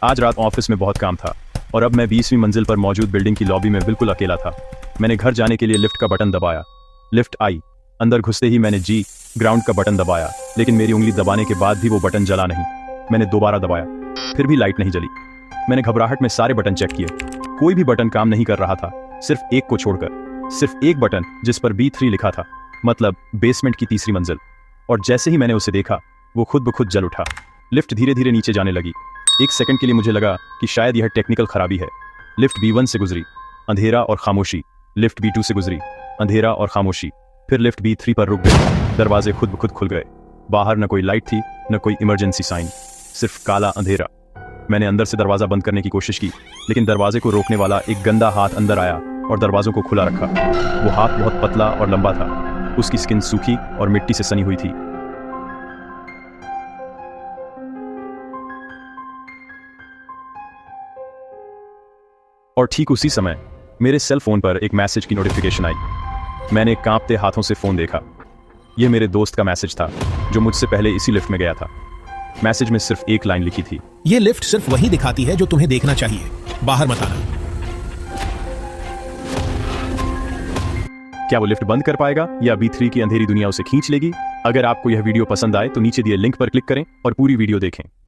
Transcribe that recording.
आज रात ऑफिस में बहुत काम था और अब मैं 20वीं मंजिल पर मौजूद बिल्डिंग की लॉबी में बिल्कुल अकेला था। मैंने घर जाने के लिए लिफ्ट का बटन दबाया। लिफ्ट आई। अंदर घुसते ही मैंने जी ग्राउंड का बटन दबाया, लेकिन मेरी उंगली दबाने के बाद भी वो बटन जला नहीं। मैंने दोबारा दबाया, फिर भी लाइट नहीं जली। मैंने घबराहट में सारे बटन चेक किए, कोई भी बटन काम नहीं कर रहा था, सिर्फ एक को छोड़कर। सिर्फ एक बटन जिस पर B3 लिखा था, मतलब बेसमेंट की तीसरी मंजिल। और जैसे ही मैंने उसे देखा, वो खुद ब खुद जल उठा। लिफ्ट धीरे धीरे नीचे जाने लगी। एक सेकंड के लिए मुझे लगा कि शायद यह टेक्निकल खराबी है। लिफ्ट B1 से गुजरी, अंधेरा और खामोशी। लिफ्ट B2 से गुजरी, अंधेरा और खामोशी। फिर लिफ्ट B3 पर रुक गई। दरवाजे खुद ब खुद खुल गए। बाहर न कोई लाइट थी, न कोई इमरजेंसी साइन, सिर्फ काला अंधेरा। मैंने अंदर से दरवाजा बंद करने की कोशिश की, लेकिन दरवाजे को रोकने वाला एक गंदा हाथ अंदर आया और दरवाजों को खुला रखा। वो हाथ बहुत पतला और लंबा था। उसकी स्किन सूखी और मिट्टी से सनी हुई थी। और ठीक उसी समय मेरे सेल फोन पर एक मैसेज की नोटिफिकेशन आई। मैंने कांपते हाथों से फोन देखा। यह मेरे दोस्त का मैसेज था, जो मुझसे पहले इसी लिफ्ट में गया था। मैसेज में सिर्फ एक लाइन लिखी थी, ये लिफ्ट सिर्फ वही दिखाती है जो तुम्हें देखना चाहिए, बाहर मत आना। क्या वो लिफ्ट बंद कर पाएगा या B3 की अंधेरी दुनिया उसे खींच लेगी? अगर आपको यह वीडियो पसंद आए तो नीचे दिए लिंक पर क्लिक करें और पूरी वीडियो देखें।